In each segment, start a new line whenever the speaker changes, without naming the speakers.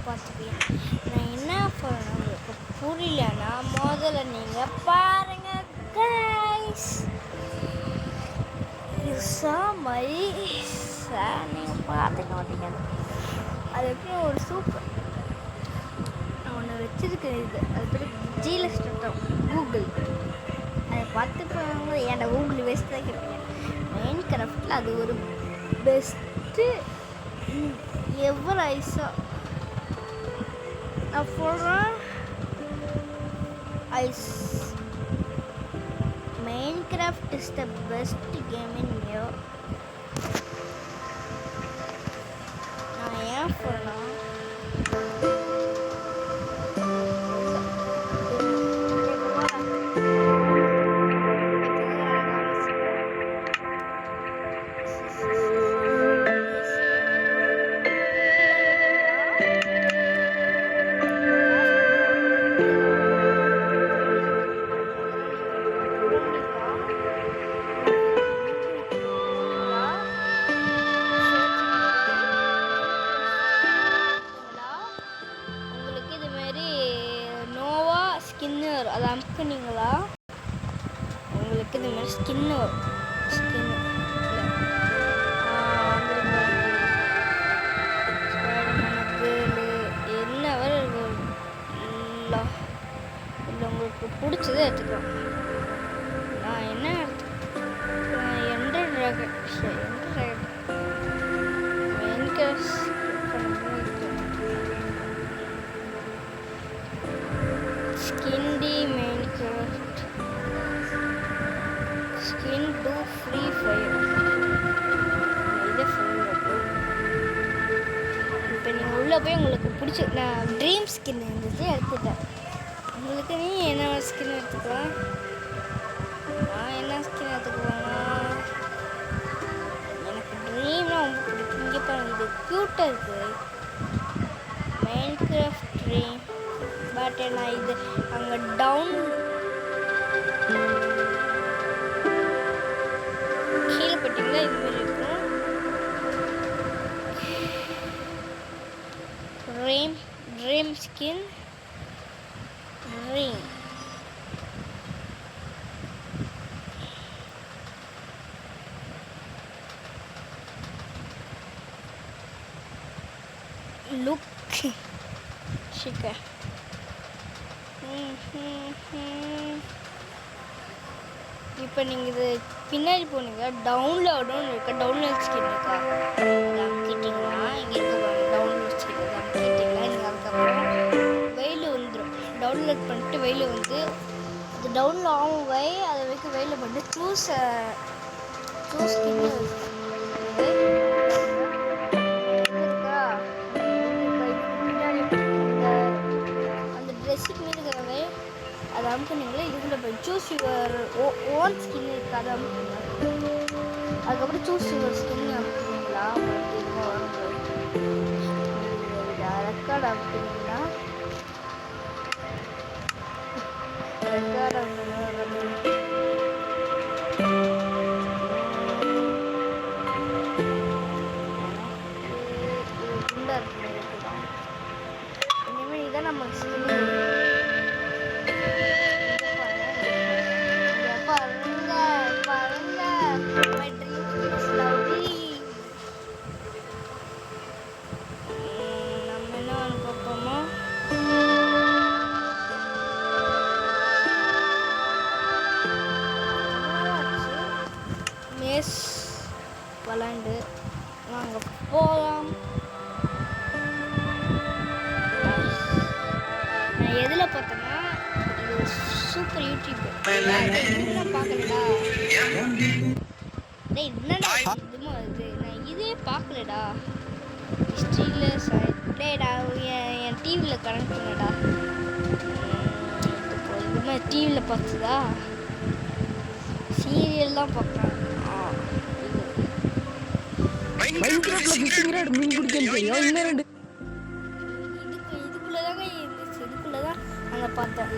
பார்த்துப்பீங்க. நான் என்ன பண்ணணும் உங்களுக்கு புரியலன்னா முதல்ல நீங்கள் பாருங்க கைஸ். மாதிரி நீங்கள் பார்த்துக்க மாட்டீங்க. அது எப்படி ஒரு சூப்பர் நான் ஒன்று வச்சுருக்கேன். இது அது பேர் ஜிஎஸ்டம் கூகுள். அதை பார்த்துப்பவங்க ஏன்டா கூகுள் வேஸ்ட் தான் கேட்பீங்க. மைன் கிராஃப்டில் அது ஒரு பெஸ்ட்டு எவர் ஐஸா நான் சொல்கிறேன். ஐஸ் Minecraft is the best game in year. நான் ஏன் சொல்கிறேன்னா அதை அமுக்குனீங்களா உங்களுக்கு இது மாதிரி ஸ்கின்னு வரும். ஸ்கின்னு என்ன வர இல்லை உங்களுக்கு பிடிச்சதை எடுத்துக்கலாம். நான் என்ன entrance dragon Skindy Minecraft Skin to Free Fire. இது இப்போ நீங்கள் உள்ளே போய் உங்களுக்கு பிடிச்ச நான் ட்ரீம் ஸ்கின் இருந்துச்சு எடுத்துட்டேன். உங்களுக்கு நீ என்ன ஸ்கின் எடுத்துக்கலாம்? நான் என்ன ஸ்கின் எடுத்துக்குவேன்னா எனக்கு ட்ரீம்லாம் ரொம்ப பிடிக்கும். இங்கே பாருங்க இது க்யூட்டாக இருக்குது மைன்கிராஃப்ட் ட்ரீம். பட் நான் இது அங்கே டவுன் கீழே பட்டிங்களா இது மாதிரி இருக்கும். ட்ரீம் ஸ்கின் ட்ரீம் லுக் சிக்க. இப்போ நீங்கள் இது பின்னாடி போனீங்க டவுன்லோடுன்னு இருக்கா. டவுன்லோட் ஸ்கின் இருக்கா அதை அமுக்கிட்டிங்கன்னா இங்கே இருக்க டவுன்லோட் ஸ்கின் அதை அமுக்கிட்டிங்கன்னா நீங்கள் அதுக்கப்புறம் வெயில் வந்துடும். டவுன்லோட் பண்ணிட்டு வெயில் வந்து அது டவுன்லோட் ஆகும் அதை வைக்க வெயில் பண்ணிட்டு சூஸ் ஸ்கின்னு அந்த ட்ரெஸ்ஸுக்கு மீது இருக்கிறவே அதை அமுக்குனீங்களே இதில் போய் சூஸ் யுவர் ஓன் ஸ்கின் இருக்குது அதை அமுக்குங்க. அதுக்கப்புறம் சூஸ் யுவர் ஸ்கின் அமுக்குனீங்களா ரெக்கார்ட் அமுக்குனீங்களா ரெக்கார்ட் அமுக்குங்க. இனிமேல் இதான் நம்ம ஸ்கின் விளாண்டு நாங்கள் போகலாம். நான் எதில் பார்த்தேன்னா இது சூப்பர் யூடியூப் பார்க்கலடா. டேய் என்னடா இதுமோ இது நான் இதே பார்க்கலடா. ஹிஸ்ட்ரியில் டேடா என் டிவியில் கனெக்ட் பண்ணடா. இது மாதிரி டிவியில் பார்த்துதா சீரியல் தான் பார்க்குறேன்.
மைன்கிராஃப்ட்ல ஃபிஷிங் ராட் மீன் பிடிக்கன்னு தெரியும். இன்னும் ரெண்டு
இதுக்குள்ளதாங்க இருந்துச்சு. இதுக்குள்ளதான் அங்கே பார்த்தேன்.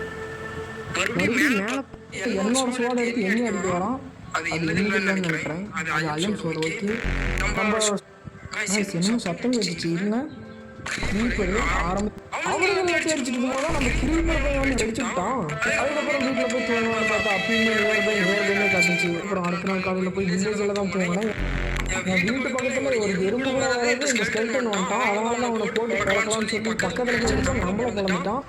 என்னோட சோட எடுத்து என்ன அடிக்க வரோம். அது இல்லைன்னு நினைக்கிறேன். அது அயன் சோட ஓகே. நம்ம என்ன சத்தம் கேட்டுச்சு இல்லை creeper அவனுங்க லெட்டர் அடிச்சுட்டு இருக்கும்போது நம்ம creeper பையன் வந்து அடிச்சுட்டான். அதுக்கப்புறம் வீட்டுல போய் தூங்கலாம்னு பார்த்தா அப்பயுமே நியர்பைன்னு காட்டுச்சு. அப்புறம் அடுத்த நாள் காலையில போய் வில்லேஜில் தான் தூங்கினேன். என் வீட்டு பக்கத்துல ஒரு எறும்பு கூட வராது. இந்த ஸ்கெல்டன் வந்துட்டான். அதனாலதான் அவனை போட்டு பழக்கலாம்னு சொல்லி பக்கத்துல போயிட்டு நம்மளும் குழம்பிட்டான்.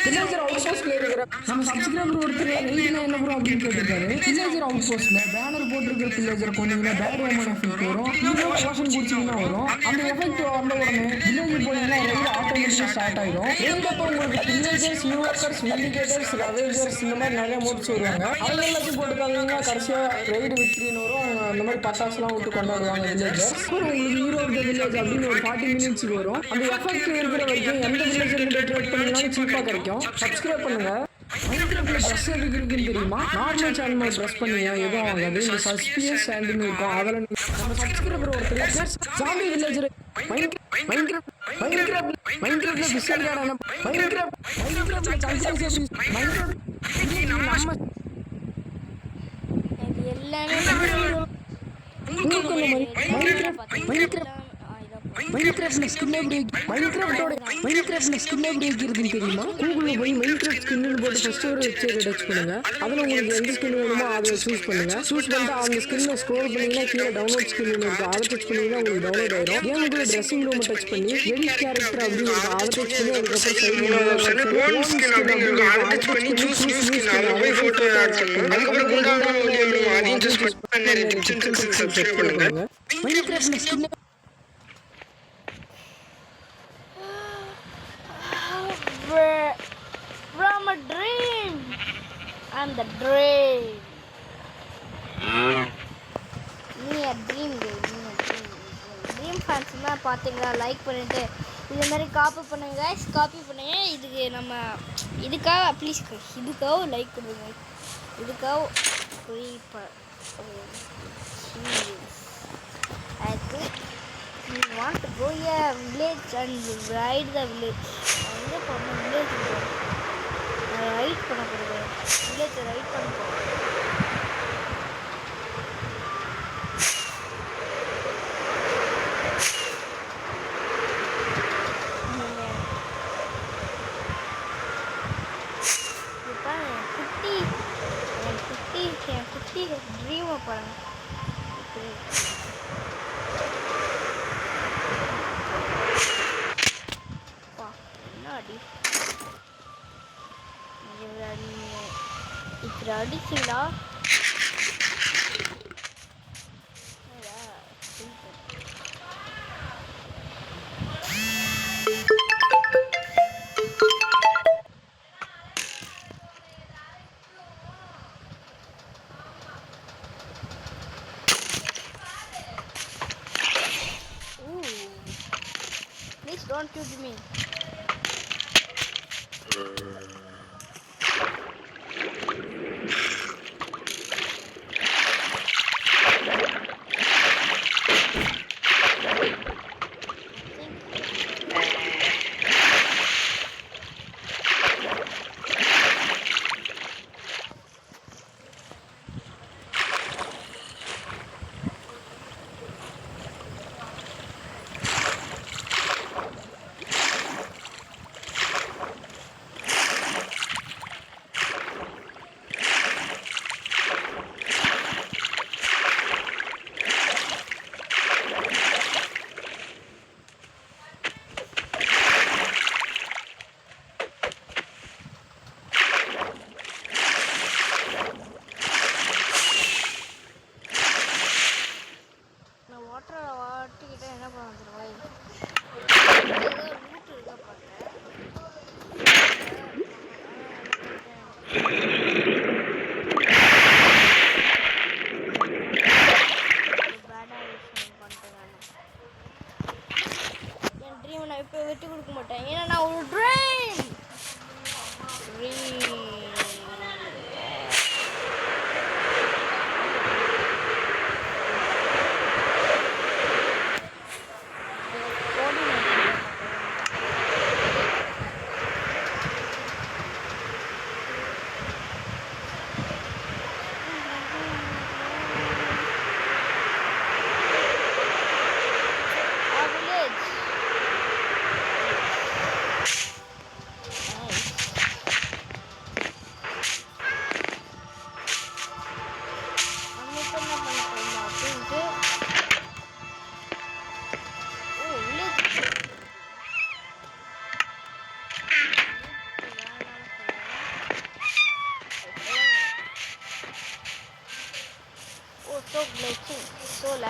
வில்லேஜர் அவுட் போஸ்ட்ல இருக்கிற நம்ம சப்ஸ்கிரைபர் ஒருத்தர் ரெய்டுனா என்ன ப்ரோ அப்படின்னு கேட்டிருக்காரு. வில்லேஜர் அவுட் போஸ்ட்ல பேனர் போட்டிருக்கிற வில்லேஜர் கொஞ்சம் பேட் ஓமன் எஃபெக்ட் வரும். இன்னும் போர்ஷன் குடிச்சிங்கன்னா வரும். அந்த எஃபெக்ட் வந்த உடனே வில்லேஜ் போனீங்கன்னா ரெய்டு ஆட்டோமேட்டிக்கா ஸ்டார்ட் ஆயிடும். ரெய்டு அப்போ உங்களுக்கு வில்லேஜர்ஸ், யூவர்க்கர்ஸ், வில்லிகேட்டர்ஸ், ரவேஜர்ஸ் இந்த மாதிரி நிறைய மோட்ஸ் வருவாங்க. அவங்க எல்லாத்தையும் போட்டுக்காங்கன்னா கடைசியா ரெய்டு விக்ட்ரின்னு வரும். அந்த மாதிரி பட்டாசுலாம் விட்டு கொண்டாடுவாங்க வில்லேஜர். உங்களுக்கு ஹீரோ ஆஃப் த வில்லேஜ் அப்படின்னு ஒரு 40 மினிட்ஸ்க்கு வரும். அந்த எஃபெக்ட் இருக்கிற வரைக்கும் எந்த வில்லேஜர் கிட்ட ட்ரேட் பண்ணீங்கன்னாலும் சீப்பா கிடைக்கும். சப்ஸ்கிரைப் பண்ணுங்க. மைன்கிராஃப்ட்ல ட்ரெஸ் எதுக்கு இருக்குன்னு தெரியுமா? நார்மல் சேனல் ட்ரெஸ் பண்ணீங்க எதுவும் ஆகாது. இந்த சஸ்பியஸ் சாண்டிங் இருக்கும். அதில் நம்ம சப்ஸ்கிரைபர் ஒருத்தர் ஜாம்பி வில்லேஜர் மைன்கிராஃப்ட்ல பிஸ்கட் கார்டான மைன்கிராஃப்ட்ல சான்சஸ் மைன்கிராஃப்ட் நம்ம
இது எல்லாமே
உங்களுக்கு மைன்கிராஃப்ட்ல ஸ்கின் எப்படி மைன்கிராஃப்ட்ல ஸ்கின் எப்படி வைக்கிறதுன்னு தெரியுமா? கூகுள்ல போய் மைன்கிராஃப்ட் ஸ்கின்னு போட்டு ஃபர்ஸ்ட் ஒரு வெப்சைட் டச் பண்ணுங்க. அதுல உங்களுக்கு எந்த ஸ்கின் வேணுமோ அதை சூஸ் பண்ணுங்க. சூஸ் பண்ணிட்டு அந்த ஸ்கின்னை ஸ்க்ரோல் பண்ணீங்கன்னா கீழே டவுன்லோட் ஸ்கின் இருக்கு. அதை டச் பண்ணீங்கன்னா உங்களுக்கு டவுன்லோட் ஆயிடும். கேமுக்குள்ள ட்ரெஸ்ஸிங் ரூம் டச் பண்ணி எடிட் கேரக்டர் அப்படின்னு இருக்கு. அதை டச் பண்ணி அதுக்கப்புறம் ஓன் ஸ்கின் அப்படின்னு அதை டச் பண்ணி சூஸ் நியூ ஸ்கின் அதை போய் போட்டோ ஆட் பண்ணுங்க. அதுக்கப்புறம் குண்டான அதையும் சூஸ் பண்ணி சப்ஸ்கிரைப் பண்ணுங்க. மைன்கிராஃப்ட்ல skin
from a dream. I'm the dream. நீ a dream dream fans எல்லாம் பார்த்தீங்களா? லைக் பண்ணிட்டு இதே மாதிரி காப்பி பண்ணுங்க guys. காப்பி பண்ணுங்க. இதுக்கு நம்ம இதுக்காக ப்ளீஸ் இதுக்காக லைக் பண்ணுங்க. இதுக்காக I think we want to go a village and ride the village. எங்கே போகணும்? வில்லேஜ் ரைட் பண்ண போகிறேன். வில்லேஜ் ரைட் பண்ண போகிறேன். என் குட்டி ட்ரீமை பாருங்க. அடி இப்படி அடிச்சிங்களா? Please don't shoot me. விட்டு கொடுக்க மாட்டேன். ஏன்னா நான் ஒரு train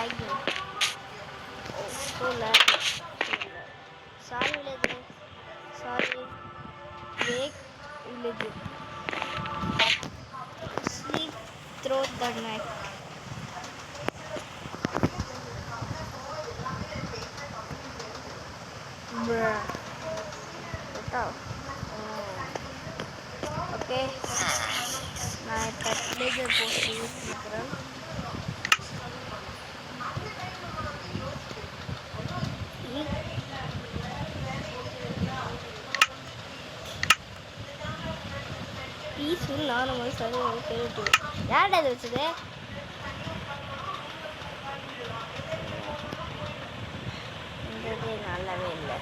lagging. Oh, so lagging. Sorry, village. Sorry. Wake village. Sleep through the night. Bruh. Betul. Oke. Nah, pet village posisi literal. Peaceful normal சரி கேட்டு யார்டா இது வச்சது இந்த நல்லாவே இல்லை